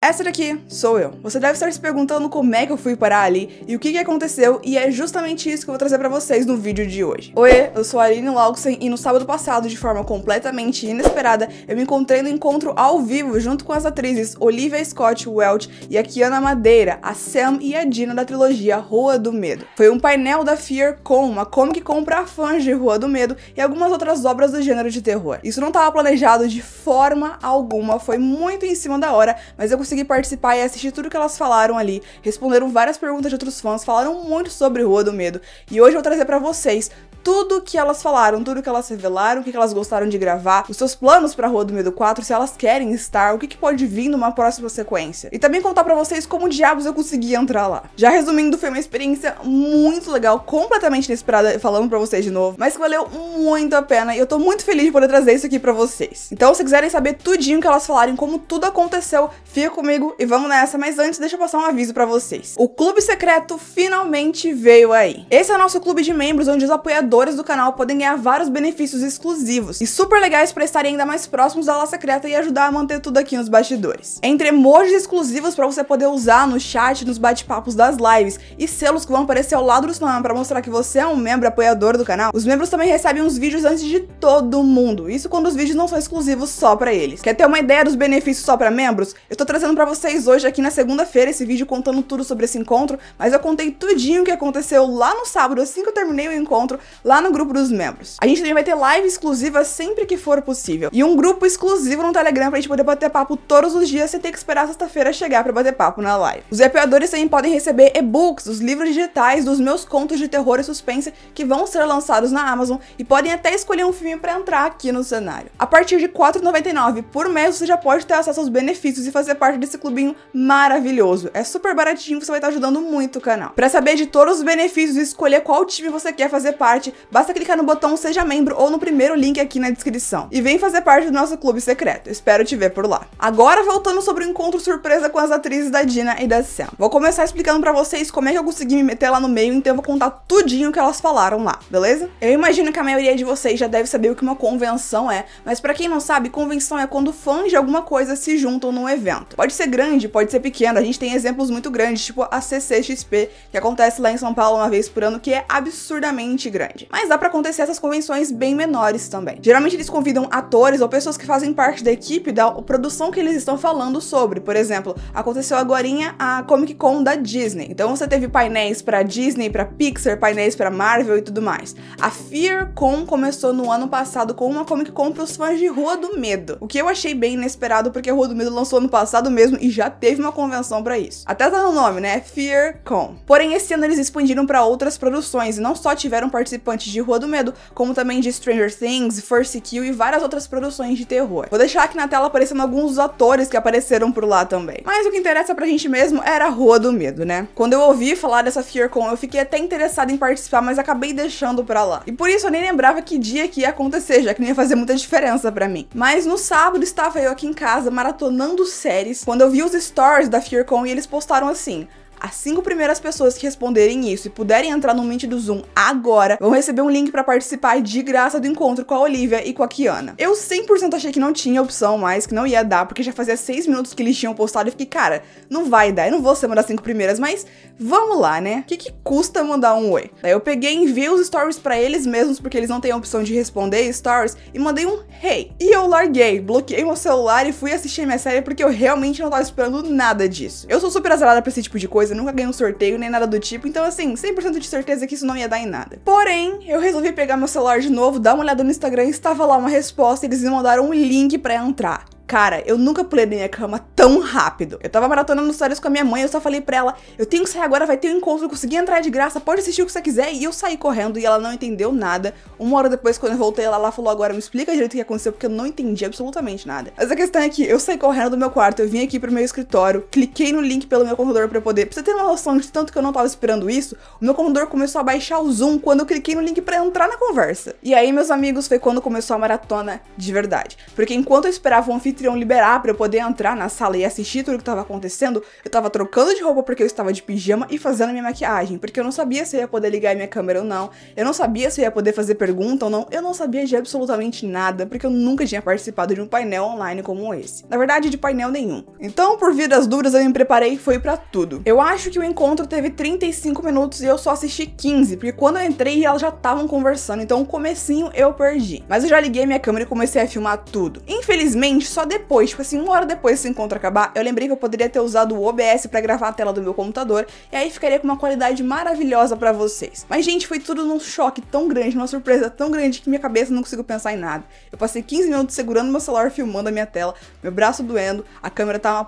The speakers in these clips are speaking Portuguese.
Essa daqui sou eu. Você deve estar se perguntando como é que eu fui parar ali e o que aconteceu, e é justamente isso que eu vou trazer pra vocês no vídeo de hoje. Oi, eu sou a Aline Laugsen e no sábado passado, de forma completamente inesperada, eu me encontrei no encontro ao vivo junto com as atrizes Olivia Scott Welch e a Kiana Madeira, a Sam e a Dina da trilogia Rua do Medo. Foi um painel da FearCon, uma Comic Con pra fãs de Rua do Medo e algumas outras obras do gênero de terror. Isso não estava planejado de forma alguma, foi muito em cima da hora, mas eu consegui participar e assistir tudo que elas falaram ali, responderam várias perguntas de outros fãs, falaram muito sobre Rua do Medo, e hoje eu vou trazer pra vocês tudo que elas falaram, tudo que elas revelaram, o que elas gostaram de gravar, os seus planos pra Rua do Medo 4, se elas querem estar, o que pode vir numa próxima sequência. E também contar pra vocês como diabos eu consegui entrar lá. Já resumindo, foi uma experiência muito legal, completamente inesperada, falando pra vocês de novo, mas que valeu muito a pena e eu tô muito feliz de poder trazer isso aqui pra vocês. Então, se quiserem saber tudinho que elas falaram, como tudo aconteceu, fica comigo e vamos nessa, mas antes deixa eu passar um aviso pra vocês. O Clube Secreto finalmente veio aí. Esse é o nosso clube de membros, onde os apoiadores do canal podem ganhar vários benefícios exclusivos e super legais para estarem ainda mais próximos da aula secreta e ajudar a manter tudo aqui nos bastidores. Entre emojis exclusivos para você poder usar no chat, nos bate-papos das lives e selos que vão aparecer ao lado do seu nome para mostrar que você é um membro apoiador do canal, os membros também recebem uns vídeos antes de todo mundo. Isso quando os vídeos não são exclusivos só para eles. Quer ter uma ideia dos benefícios só para membros? Eu tô trazendo para vocês hoje aqui na segunda-feira esse vídeo contando tudo sobre esse encontro, mas eu contei tudinho o que aconteceu lá no sábado, assim que eu terminei o encontro, lá no grupo dos membros. A gente também vai ter live exclusiva sempre que for possível. E um grupo exclusivo no Telegram pra gente poder bater papo todos os dias sem ter que esperar sexta-feira chegar pra bater papo na live. Os apoiadores também podem receber e-books, os livros digitais dos meus contos de terror e suspense que vão ser lançados na Amazon e podem até escolher um filme pra entrar aqui no cenário. A partir de R$ 4,99 por mês você já pode ter acesso aos benefícios e fazer parte desse clubinho maravilhoso. É super baratinho, você vai estar ajudando muito o canal. Pra saber de todos os benefícios e escolher qual time você quer fazer parte, basta clicar no botão Seja Membro ou no primeiro link aqui na descrição. E vem fazer parte do nosso clube secreto. Espero te ver por lá. Agora voltando sobre o encontro surpresa com as atrizes da Dina e da Sam. Vou começar explicando pra vocês como é que eu consegui me meter lá no meio, então eu vou contar tudinho que elas falaram lá, beleza? Eu imagino que a maioria de vocês já deve saber o que uma convenção é, mas pra quem não sabe, convenção é quando fãs de alguma coisa se juntam num evento. Pode ser grande, pode ser pequeno, a gente tem exemplos muito grandes, tipo a CCXP, que acontece lá em São Paulo uma vez por ano, que é absurdamente grande. Mas dá pra acontecer essas convenções bem menores também. Geralmente eles convidam atores ou pessoas que fazem parte da equipe da produção que eles estão falando sobre. Por exemplo, aconteceu agorinha a Comic Con da Disney. Então você teve painéis pra Disney, pra Pixar, painéis pra Marvel e tudo mais. A FearCon começou no ano passado com uma Comic Con pros fãs de Rua do Medo. O que eu achei bem inesperado, porque Rua do Medo lançou ano passado mesmo e já teve uma convenção pra isso. Até tá no nome, né? FearCon. Porém, esse ano eles expandiram pra outras produções e não só tiveram participantes de Rua do Medo, como também de Stranger Things, First Kill e várias outras produções de terror. Vou deixar aqui na tela aparecendo alguns dos atores que apareceram por lá também. Mas o que interessa pra gente mesmo era a Rua do Medo, né? Quando eu ouvi falar dessa FearCon, eu fiquei até interessada em participar, mas acabei deixando pra lá. E por isso eu nem lembrava que dia que ia acontecer, já que não ia fazer muita diferença pra mim. Mas no sábado estava eu aqui em casa maratonando séries, quando eu vi os stories da FearCon e eles postaram assim: as 5 primeiras pessoas que responderem isso e puderem entrar no Meet do Zoom agora vão receber um link pra participar de graça do encontro com a Olivia e com a Kiana. Eu 100% achei que não tinha opção mais, que não ia dar, porque já fazia 6 minutos que eles tinham postado e fiquei, cara, não vai dar, eu não vou ser uma das 5 primeiras, mas vamos lá, né? O que custa mandar um oi? Daí eu peguei e enviei os stories pra eles mesmos, porque eles não têm a opção de responder stories, e mandei um hey. E eu larguei, bloqueei meu celular e fui assistir minha série, porque eu realmente não tava esperando nada disso. Eu sou super azarada pra esse tipo de coisa, eu nunca ganhei um sorteio nem nada do tipo, então assim, 100% de certeza que isso não ia dar em nada. Porém, eu resolvi pegar meu celular de novo, dar uma olhada no Instagram e estava lá uma resposta e eles me mandaram um link pra entrar. Cara, eu nunca pulei da minha cama tão rápido. Eu tava maratonando histórias com a minha mãe, eu só falei pra ela, eu tenho que sair agora, vai ter um encontro, eu consegui entrar de graça, pode assistir o que você quiser. E eu saí correndo e ela não entendeu nada. Uma hora depois, quando eu voltei, ela falou, agora me explica direito o que aconteceu, porque eu não entendi absolutamente nada. Mas a questão é que eu saí correndo do meu quarto, eu vim aqui pro meu escritório, cliquei no link pelo meu computador pra poder... Pra você ter uma noção de tanto que eu não tava esperando isso, o meu computador começou a baixar o zoom quando eu cliquei no link pra entrar na conversa. E aí, meus amigos, foi quando começou a maratona de verdade. Porque enquanto eu esperava o anfitrião anfitrião liberar pra eu poder entrar na sala e assistir tudo que tava acontecendo, eu tava trocando de roupa porque eu estava de pijama e fazendo minha maquiagem, porque eu não sabia se eu ia poder ligar minha câmera ou não, eu não sabia se eu ia poder fazer pergunta ou não, eu não sabia de absolutamente nada, porque eu nunca tinha participado de um painel online como esse. Na verdade, de painel nenhum. Então, por via das dúvidas, eu me preparei e fui pra tudo. Eu acho que o encontro teve 35 minutos e eu só assisti 15, porque quando eu entrei, elas já estavam conversando, então o comecinho eu perdi. Mas eu já liguei minha câmera e comecei a filmar tudo. Infelizmente, só depois, tipo assim, 1 hora depois desse encontro acabar, eu lembrei que eu poderia ter usado o OBS pra gravar a tela do meu computador, e aí ficaria com uma qualidade maravilhosa pra vocês. Mas, gente, foi tudo num choque tão grande, uma surpresa tão grande que minha cabeça não conseguiu pensar em nada. Eu passei 15 minutos segurando meu celular, filmando a minha tela, meu braço doendo,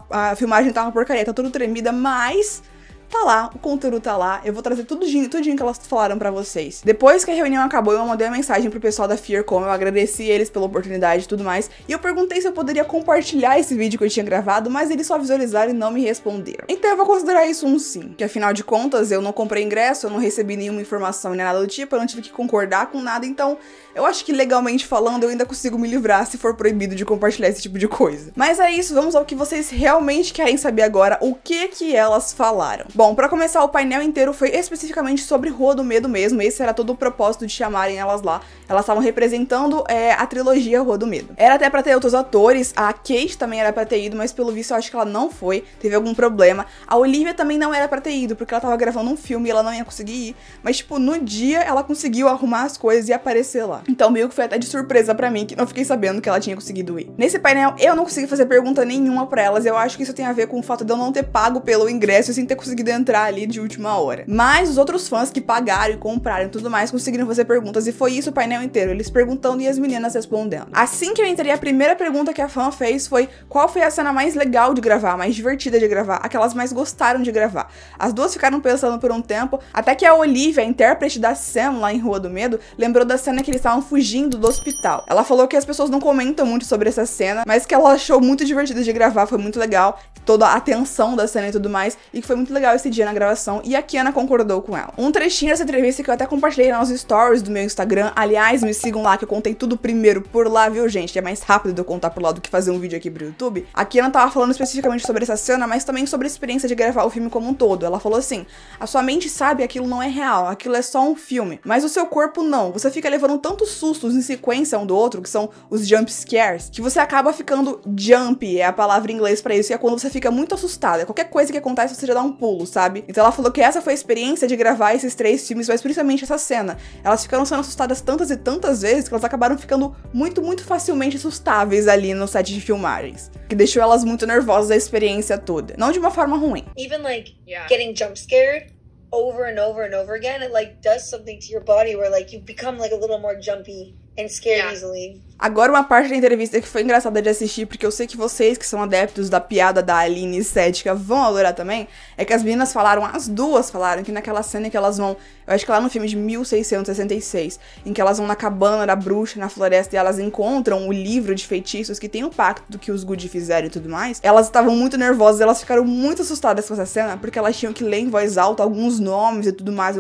a filmagem tá uma porcaria, tá tudo tremida, mas tá lá, o conteúdo tá lá, eu vou trazer tudinho que elas falaram pra vocês. Depois que a reunião acabou, eu mandei uma mensagem pro pessoal da Fearcom, eu agradeci eles pela oportunidade e tudo mais, e eu perguntei se eu poderia compartilhar esse vídeo que eu tinha gravado, mas eles só visualizaram e não me responderam. Então eu vou considerar isso um sim, que afinal de contas eu não comprei ingresso, eu não recebi nenhuma informação nem nada do tipo, eu não tive que concordar com nada, então eu acho que legalmente falando eu ainda consigo me livrar se for proibido de compartilhar esse tipo de coisa. Mas é isso, vamos ao que vocês realmente querem saber agora, o que elas falaram. Bom, pra começar, o painel inteiro foi especificamente sobre Rua do Medo mesmo, esse era todo o propósito de chamarem elas lá. Elas estavam representando a trilogia Rua do Medo. Era até pra ter outros atores, a Kate também era pra ter ido, mas pelo visto eu acho que ela não foi, teve algum problema. A Olivia também não era pra ter ido, porque ela tava gravando um filme e ela não ia conseguir ir, mas tipo, no dia ela conseguiu arrumar as coisas e aparecer lá. Então meio que foi até de surpresa pra mim, que não fiquei sabendo que ela tinha conseguido ir. Nesse painel eu não consegui fazer pergunta nenhuma pra elas, eu acho que isso tem a ver com o fato de eu não ter pago pelo ingresso sem ter conseguido entrar ali de última hora. Mas os outros fãs que pagaram e compraram e tudo mais conseguiram fazer perguntas, e foi isso o painel inteiro, eles perguntando e as meninas respondendo. Assim que eu entrei, a primeira pergunta que a fã fez foi: qual foi a cena mais legal de gravar, mais divertida de gravar, a que elas mais gostaram de gravar? As duas ficaram pensando por um tempo, até que a Olivia, a intérprete da Sam lá em Rua do Medo, lembrou da cena que eles estavam fugindo do hospital. Ela falou que as pessoas não comentam muito sobre essa cena, mas que ela achou muito divertida de gravar, foi muito legal, toda a tensão da cena e tudo mais, e que foi muito legal esse dia na gravação, e a Kiana concordou com ela. Um trechinho dessa entrevista que eu até compartilhei nos stories do meu Instagram, aliás, me sigam lá que eu contei tudo primeiro por lá, viu, gente? É mais rápido de eu contar por lá do que fazer um vídeo aqui pro YouTube. A Kiana tava falando especificamente sobre essa cena, mas também sobre a experiência de gravar o filme como um todo. Ela falou assim: a sua mente sabe que aquilo não é real, aquilo é só um filme, mas o seu corpo não. Você fica levando tantos sustos em sequência um do outro, que são os jump scares, que você acaba ficando jump, é a palavra em inglês pra isso, que é quando você fica muito assustada. Qualquer coisa que acontece, você já dá um pulo, sabe? Então ela falou que essa foi a experiência de gravar esses 3 filmes, mas principalmente essa cena. Elas ficaram sendo assustadas tantas e tantas vezes que elas acabaram ficando muito facilmente assustáveis ali no set de filmagens, que deixou elas muito nervosas da experiência toda. Não de uma forma ruim. Even like getting jump scared over and over and over again, it like does something to your body where like you become like a little more jumpy and scared easily. Agora uma parte da entrevista que foi engraçada de assistir, porque eu sei que vocês que são adeptos da piada da Aline cética vão adorar também, é que as meninas falaram, as duas falaram, que naquela cena que elas vão, eu acho que lá no filme de 1666, em que elas vão na cabana da bruxa, na floresta, e elas encontram o livro de feitiços que tem o pacto do que os Good fizeram e tudo mais, elas estavam muito nervosas, elas ficaram muito assustadas com essa cena, porque elas tinham que ler em voz alta alguns nomes e tudo mais,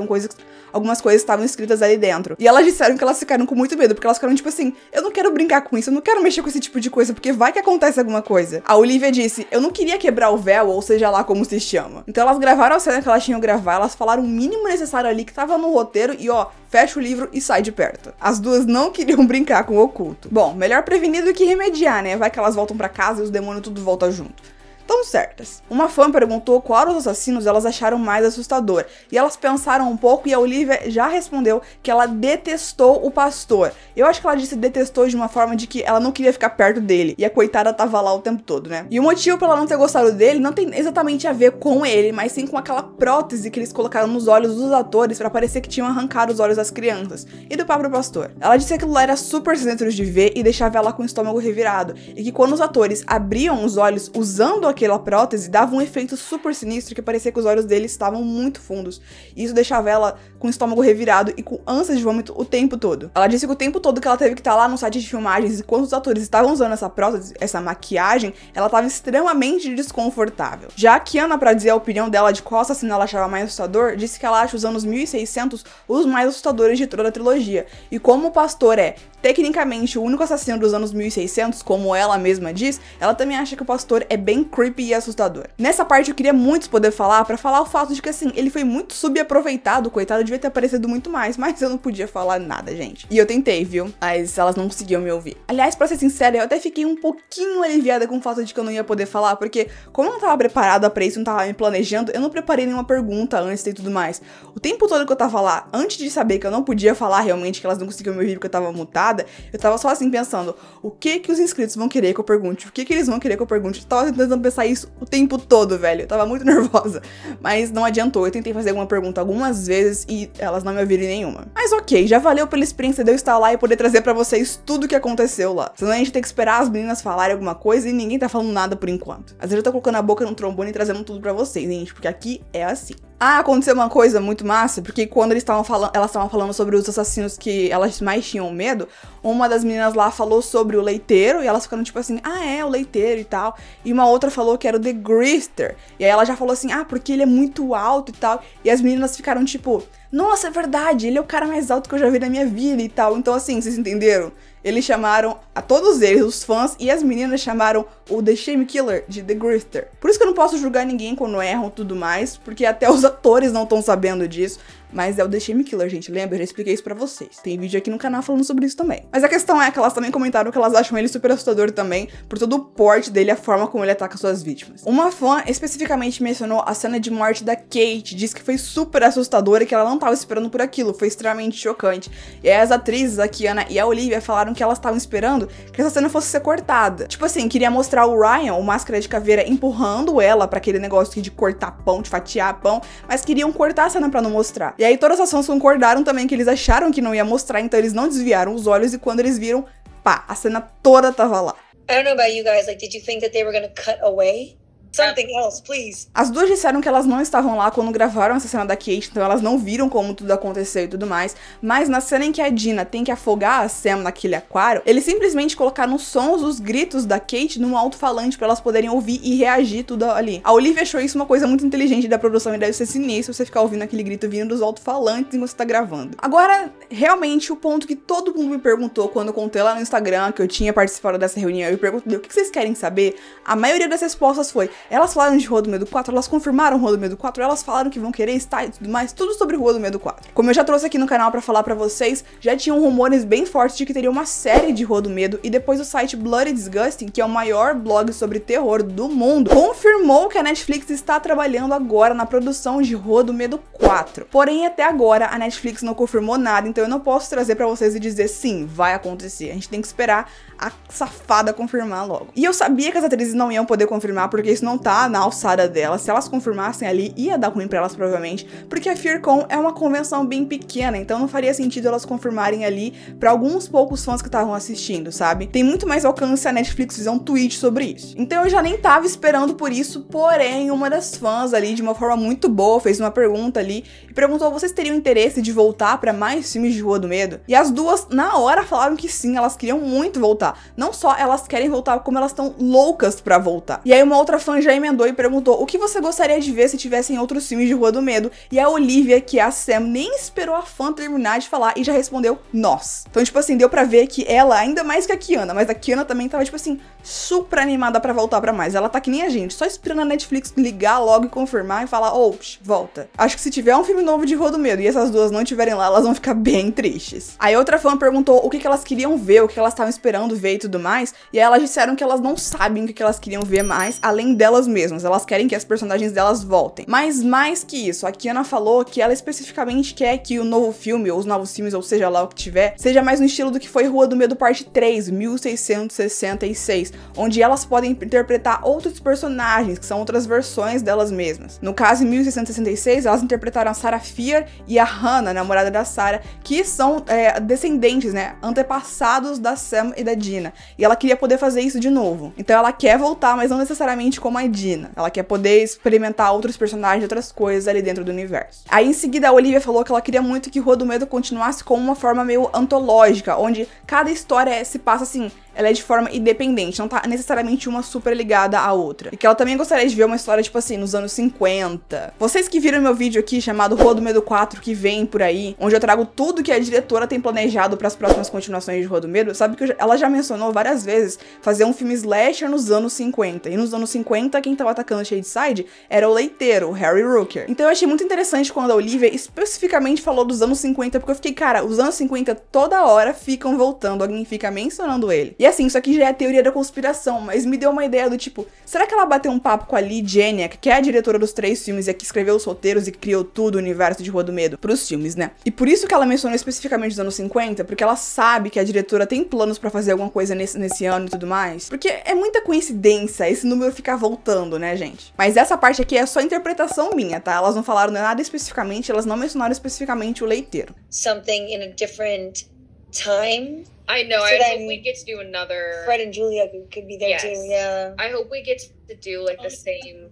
algumas coisas estavam escritas ali dentro. E elas disseram que elas ficaram com muito medo, porque elas ficaram tipo assim, eu não quero brincar com isso, eu não quero mexer com esse tipo de coisa, porque vai que acontece alguma coisa. A Olivia disse, eu não queria quebrar o véu, ou seja lá como se chama. Então elas gravaram a cena que elas tinham que gravar, elas falaram o mínimo necessário ali que tava no roteiro e ó, fecha o livro e sai de perto. As duas não queriam brincar com o oculto. Bom, melhor prevenir do que remediar, né? Vai que elas voltam pra casa e os demônios tudo volta junto. Tão certas. Uma fã perguntou qual dos assassinos elas acharam mais assustador, e elas pensaram um pouco e a Olivia já respondeu que ela detestou o pastor. Eu acho que ela disse detestou de uma forma de que ela não queria ficar perto dele, e a coitada tava lá o tempo todo, né? E o motivo pra ela não ter gostado dele não tem exatamente a ver com ele, mas sim com aquela prótese que eles colocaram nos olhos dos atores pra parecer que tinham arrancado os olhos das crianças, e do próprio pastor. Ela disse que aquilo lá era super sinistro de ver e deixava ela com o estômago revirado, e que quando os atores abriam os olhos usando aquela prótese dava um efeito super sinistro que parecia que os olhos dele estavam muito fundos. E isso deixava ela com o estômago revirado e com ânsia de vômito o tempo todo. Ela disse que o tempo todo que ela teve que estar lá no site de filmagens e quando os atores estavam usando essa prótese, essa maquiagem, ela estava extremamente desconfortável. Já a Kiana, pra dizer a opinião dela de qual assassino ela achava mais assustador, disse que ela acha os anos 1600 os mais assustadores de toda a trilogia. E como o pastor é tecnicamente o único assassino dos anos 1600, como ela mesma diz, ela também acha que o pastor é bem creepy e assustador. Nessa parte eu queria muito poder falar, pra falar o fato de que assim, ele foi muito subaproveitado, coitado, devia ter aparecido muito mais, mas eu não podia falar nada, gente. E eu tentei, viu? Mas elas não conseguiam me ouvir. Aliás, pra ser sincera, eu até fiquei um pouquinho aliviada com o fato de que eu não ia poder falar, porque como eu não tava preparada pra isso, não tava me planejando, eu não preparei nenhuma pergunta antes e tudo mais. O tempo todo que eu tava lá, antes de saber que eu não podia falar realmente, que elas não conseguiam me ouvir porque eu tava mutada, eu tava só assim pensando, o que os inscritos vão querer que eu pergunte? O que eles vão querer que eu pergunte? Eu tava tentando pensar isso o tempo todo, velho. Eu tava muito nervosa. Mas não adiantou. Eu tentei fazer alguma pergunta algumas vezes e elas não me ouviram nenhuma. Mas ok, já valeu pela experiência de eu estar lá e poder trazer pra vocês tudo o que aconteceu lá. Senão a gente tem que esperar as meninas falarem alguma coisa e ninguém tá falando nada por enquanto. Às vezes eu tô colocando a boca no trombone e trazendo tudo pra vocês, gente, porque aqui é assim. Ah, aconteceu uma coisa muito massa, porque quando elas estavam falando sobre os assassinos que elas mais tinham medo, uma das meninas lá falou sobre o leiteiro, e elas ficaram tipo assim, ah é, o leiteiro e tal, e uma outra falou que era o The Grifter, e aí ela já falou assim, ah, porque ele é muito alto e tal, e as meninas ficaram tipo, nossa, é verdade, ele é o cara mais alto que eu já vi na minha vida e tal, então assim, vocês entenderam? Eles chamaram, a todos eles, os fãs e as meninas chamaram o The Shame Killer de The Grifter. Por isso que eu não posso julgar ninguém quando erram e tudo mais, porque até os atores não estão sabendo disso. Mas é o The Shame Killer, gente, lembra? Eu já expliquei isso pra vocês. Tem vídeo aqui no canal falando sobre isso também. Mas a questão é que elas também comentaram que elas acham ele super assustador também, por todo o porte dele e a forma como ele ataca suas vítimas. Uma fã especificamente mencionou a cena de morte da Kate, disse que foi super assustadora e que ela não tava esperando por aquilo, foi extremamente chocante. E aí as atrizes, a Kiana e a Olivia, falaram que elas estavam esperando que essa cena fosse ser cortada. Tipo assim, queria mostrar o Ryan, o Máscara de Caveira, empurrando ela pra aquele negócio de cortar pão, de fatiar pão, mas queriam cortar a cena pra não mostrar. E aí todas as fãs concordaram também que eles acharam que não ia mostrar, então eles não desviaram os olhos e quando eles viram, pá, a cena toda tava lá. I don't know about you guys, like, did you think that they were gonna cut away? Something else, please. As duas disseram que elas não estavam lá quando gravaram essa cena da Kate, então elas não viram como tudo aconteceu e tudo mais, mas na cena em que a Dina tem que afogar a Sam naquele aquário, eles simplesmente colocaram os sons, os gritos da Kate num alto-falante pra elas poderem ouvir e reagir tudo ali. A Olivia achou isso uma coisa muito inteligente da produção e deve ser sinistro você ficar ouvindo aquele grito vindo dos alto-falantes enquanto você tá gravando. Agora, realmente, o ponto que todo mundo me perguntou quando eu contei lá no Instagram que eu tinha participado dessa reunião, eu perguntei o que vocês querem saber, a maioria das respostas foi: elas falaram de Rua do Medo 4, elas confirmaram Rua do Medo 4, elas falaram que vão querer estar e tudo mais, tudo sobre Rua do Medo 4. Como eu já trouxe aqui no canal pra falar pra vocês, já tinham rumores bem fortes de que teria uma série de Rua do Medo, e depois o site Bloody Disgusting, que é o maior blog sobre terror do mundo, confirmou que a Netflix está trabalhando agora na produção de Rua do Medo 4. Porém, até agora, a Netflix não confirmou nada, então eu não posso trazer pra vocês e dizer sim, vai acontecer. A gente tem que esperar a safada confirmar logo. E eu sabia que as atrizes não iam poder confirmar, porque isso não tá na alçada delas. Se elas confirmassem ali, ia dar ruim pra elas provavelmente, porque a FearCon é uma convenção bem pequena, então não faria sentido elas confirmarem ali pra alguns poucos fãs que estavam assistindo, sabe? Tem muito mais alcance a Netflix fizer um tweet sobre isso. Então eu já nem tava esperando por isso, porém uma das fãs ali, de uma forma muito boa, fez uma pergunta ali e perguntou: vocês teriam interesse de voltar pra mais filmes de Rua do Medo? E as duas, na hora, falaram que sim, elas queriam muito voltar. Não só elas querem voltar, como elas estão loucas pra voltar. E aí uma outra fã já emendou e perguntou: o que você gostaria de ver se tivessem outros filmes de Rua do Medo? E a Olivia, que é a Sam, nem esperou a fã terminar de falar e já respondeu: nós. Então, tipo assim, deu pra ver que ela, ainda mais que a Kiana, mas a Kiana também tava, tipo assim, super animada pra voltar pra mais. Ela tá que nem a gente, só esperando a Netflix ligar logo e confirmar e falar: ô, volta. Acho que se tiver um filme novo de Rua do Medo e essas duas não estiverem lá, elas vão ficar bem tristes. Aí outra fã perguntou o que elas queriam ver, o que elas estavam esperando ver e tudo mais, e aí elas disseram que elas não sabem o que elas queriam ver mais, além delas mesmas. Elas querem que as personagens delas voltem. Mas mais que isso, a Kiana falou que ela especificamente quer que o novo filme, ou os novos filmes, ou seja lá o que tiver, seja mais no estilo do que foi Rua do Medo Parte 3, 1666, onde elas podem interpretar outros personagens, que são outras versões delas mesmas. No caso, em 1666, elas interpretaram a Sarah Fier e a Hannah, namorada da Sarah, que são descendentes, né, antepassados da Sam e da Dina. E ela queria poder fazer isso de novo. Então ela quer voltar, mas não necessariamente como a Dina. Ela quer poder experimentar outros personagens, outras coisas ali dentro do universo. Aí em seguida a Olivia falou que ela queria muito que Rua do Medo continuasse como uma forma meio antológica, onde cada história se passa assim, ela é de forma independente, não tá necessariamente uma super ligada à outra. E que ela também gostaria de ver uma história, tipo assim, nos anos 50. Vocês que viram meu vídeo aqui, chamado Rua do Medo 4, que vem por aí, onde eu trago tudo que a diretora tem planejado para as próximas continuações de Rua do Medo, sabe que ela já mencionou várias vezes fazer um filme slasher nos anos 50. E nos anos 50, quem tava atacando Shadyside era o leiteiro, o Harry Rooker. Então eu achei muito interessante quando a Olivia especificamente falou dos anos 50, porque eu fiquei, cara, os anos 50 toda hora ficam voltando, alguém fica mencionando ele. E assim, isso aqui já é a teoria da conspiração, mas me deu uma ideia do tipo, será que ela bateu um papo com a Lee Janiak, que é a diretora dos 3 filmes e a que escreveu os roteiros e criou tudo o universo de Rua do Medo pros filmes, né? E por isso que ela mencionou especificamente os anos 50, porque ela sabe que a diretora tem planos pra fazer alguma coisa nesse ano e tudo mais. Porque é muita coincidência esse número ficar voltando, né, gente? Mas essa parte aqui é só interpretação minha, tá? Elas não falaram nada especificamente, elas não mencionaram especificamente o leiteiro. Something in a different time. I know. So I then hope we get to do another. Fred and Julia could be there Yes. too. Yeah. I hope we get to do like the same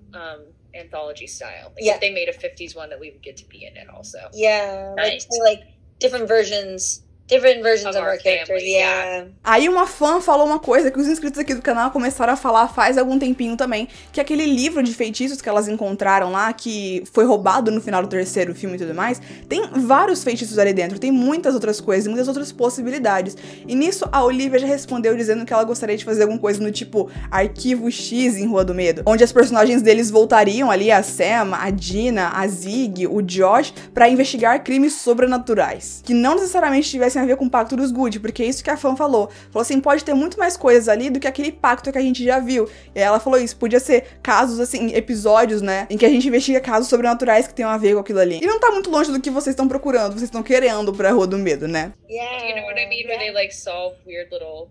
anthology style. Like Yeah. if they made a 50s one, that we would get to be in it also. Yeah. Nice. Like different versions of our characters. family, Yeah. Aí uma fã falou uma coisa que os inscritos aqui do canal começaram a falar faz algum tempinho também, que aquele livro de feitiços que elas encontraram lá, que foi roubado no final do 3º filme e tudo mais, tem vários feitiços ali dentro, tem muitas outras coisas, muitas outras possibilidades. E nisso a Olivia já respondeu dizendo que ela gostaria de fazer alguma coisa no tipo Arquivo X em Rua do Medo, onde as personagens deles voltariam ali, a Sam, a Dina, a Zig, o Josh, pra investigar crimes sobrenaturais, que não necessariamente tivessem a ver com o Pacto dos Good, porque é isso que a fã falou. Falou assim, pode ter muito mais coisas ali do que aquele pacto que a gente já viu. E aí ela falou isso, podia ser casos, assim, episódios, né, em que a gente investiga casos sobrenaturais que tenham a ver com aquilo ali. E não tá muito longe do que vocês estão procurando, vocês estão querendo pra Rua do Medo, né? Yeah. Do you know what I mean? Where they like solve weird little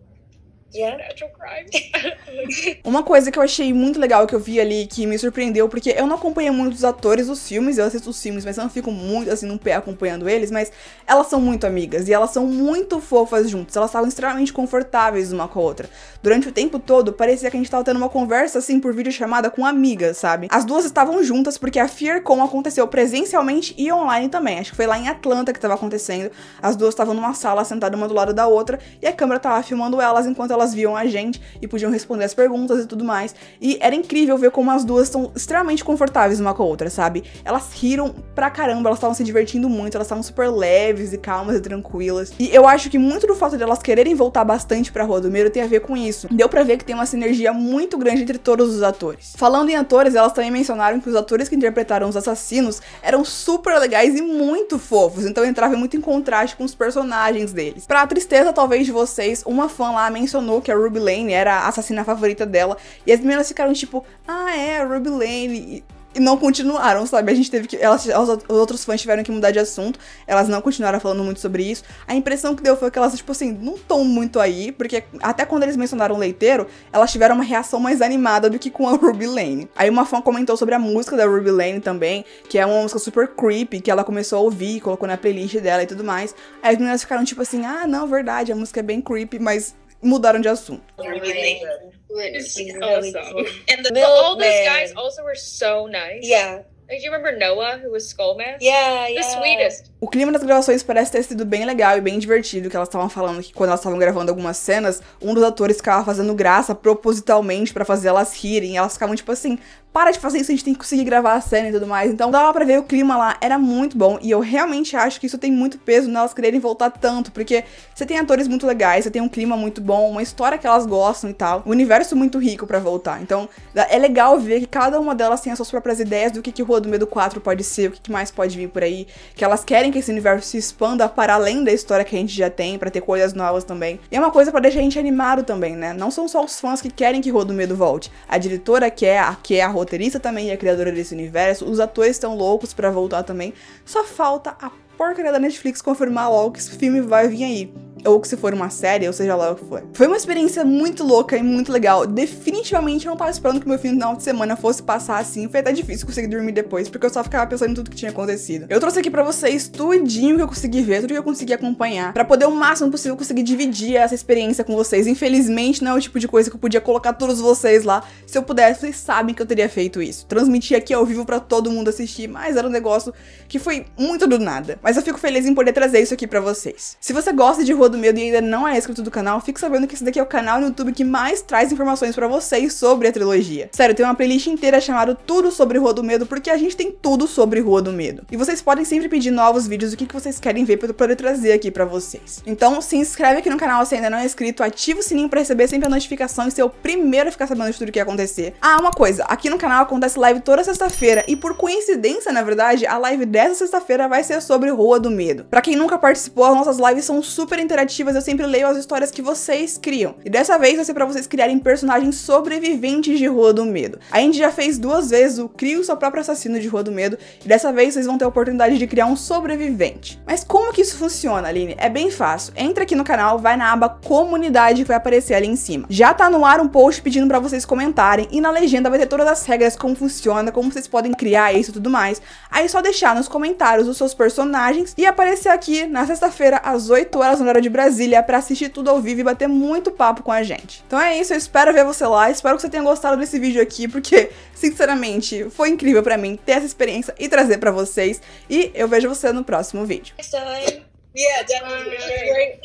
supernatural crimes. Uma coisa que eu achei muito legal que eu vi ali, que me surpreendeu, porque eu não acompanho muito os atores dos filmes, eu assisto os filmes, mas eu não fico muito, assim, no pé acompanhando eles, mas elas são muito amigas, e elas são muito fofas juntas, elas estavam extremamente confortáveis uma com a outra. Durante o tempo todo, parecia que a gente tava tendo uma conversa, assim, por videochamada com amigas, sabe? As duas estavam juntas porque a FearCon aconteceu presencialmente e online também, acho que foi lá em Atlanta que tava acontecendo, as duas estavam numa sala, sentadas uma do lado da outra, e a câmera tava filmando elas enquanto elas viam a gente e podiam responder as perguntas e tudo mais. E era incrível ver como as duas estão extremamente confortáveis uma com a outra, sabe? Elas riram pra caramba, elas estavam se divertindo muito, elas estavam super leves e calmas e tranquilas. E eu acho que muito do fato de elas quererem voltar bastante pra Rua do Medo tem a ver com isso. Deu pra ver que tem uma sinergia muito grande entre todos os atores. Falando em atores, elas também mencionaram que os atores que interpretaram os assassinos eram super legais e muito fofos, então entrava muito em contraste com os personagens deles. Pra tristeza, talvez, de vocês, uma fã lá mencionou que a Ruby Lane era a assassina favorita dela, e as meninas ficaram tipo, ah, é, a Ruby Lane, e não continuaram, sabe? A gente teve que, os outros fãs tiveram que mudar de assunto, elas não continuaram falando muito sobre isso. A impressão que deu foi que elas, tipo assim, não estão muito aí, porque até quando eles mencionaram o leiteiro, elas tiveram uma reação mais animada do que com a Ruby Lane. Aí uma fã comentou sobre a música da Ruby Lane também, que é uma música super creepy, que ela começou a ouvir, colocou na playlist dela e tudo mais. Aí as meninas ficaram tipo assim, ah, não, verdade, a música é bem creepy, mas mudaram de assunto. Really And all those guys also were so nice. Yeah. Like, do you remember Noah, who was Skullmask? Yeah, The sweetest. O clima das gravações parece ter sido bem legal e bem divertido, que elas estavam falando que quando elas estavam gravando algumas cenas, um dos atores ficava fazendo graça propositalmente pra fazer elas rirem, e elas ficavam tipo assim, para de fazer isso, a gente tem que conseguir gravar a cena e tudo mais. Então dava pra ver o clima lá, era muito bom, e eu realmente acho que isso tem muito peso nelas quererem voltar tanto, porque você tem atores muito legais, você tem um clima muito bom, uma história que elas gostam e tal, um universo muito rico pra voltar. Então é legal ver que cada uma delas tem as suas próprias ideias do que Rua do Medo 4 pode ser, o que mais pode vir por aí, que elas querem que esse universo se expanda para além da história que a gente já tem, pra ter coisas novas também. E é uma coisa pra deixar a gente animado também, né? Não são só os fãs que querem que Rua do Medo volte. A diretora quer, a roteirista também e a criadora desse universo, os atores estão loucos pra voltar também. Só falta a porcaria da Netflix confirmar logo que esse filme vai vir aí. ou que se for uma série, ou seja lá o que for. Foi uma experiência muito louca e muito legal. Definitivamente eu não tava esperando que meu final de semana fosse passar assim. Foi até difícil conseguir dormir depois, porque eu só ficava pensando em tudo que tinha acontecido. Eu trouxe aqui pra vocês tudinho que eu consegui ver, tudo que eu consegui acompanhar, pra poder o máximo possível conseguir dividir essa experiência com vocês. Infelizmente não é o tipo de coisa que eu podia colocar todos vocês lá. Se eu pudesse, vocês sabem que eu teria feito isso. Transmitir aqui ao vivo pra todo mundo assistir, mas era um negócio que foi muito do nada. Mas eu fico feliz em poder trazer isso aqui pra vocês. Se você gosta de Rua do Medo e ainda não é inscrito do canal, fique sabendo que esse daqui é o canal no YouTube que mais traz informações pra vocês sobre a trilogia. Sério, tem uma playlist inteira chamada Tudo sobre Rua do Medo, porque a gente tem tudo sobre Rua do Medo. E vocês podem sempre pedir novos vídeos, o que vocês querem ver pra eu poder trazer aqui pra vocês. Então se inscreve aqui no canal se ainda não é inscrito, ativa o sininho pra receber sempre a notificação e ser o primeiro a ficar sabendo de tudo que ia acontecer. Ah, uma coisa, aqui no canal acontece live toda sexta-feira e por coincidência, na verdade, a live dessa sexta-feira vai ser sobre Rua do Medo. Pra quem nunca participou, as nossas lives são super interativas, eu sempre leio as histórias que vocês criam. E dessa vez vai ser pra vocês criarem personagens sobreviventes de Rua do Medo. A gente já fez 2 vezes o Crie o seu próprio assassino de Rua do Medo e dessa vez vocês vão ter a oportunidade de criar um sobrevivente. Mas como que isso funciona, Aline? É bem fácil. Entra aqui no canal, vai na aba Comunidade que vai aparecer ali em cima. Já tá no ar um post pedindo pra vocês comentarem e na legenda vai ter todas as regras, como funciona, como vocês podem criar isso e tudo mais. Aí é só deixar nos comentários os seus personagens e aparecer aqui na sexta-feira às 8 horas na hora de Brasília pra assistir tudo ao vivo e bater muito papo com a gente. Então é isso, eu espero ver você lá, espero que você tenha gostado desse vídeo aqui, porque, sinceramente, foi incrível pra mim ter essa experiência e trazer pra vocês. E eu vejo você no próximo vídeo. Yeah, definitely.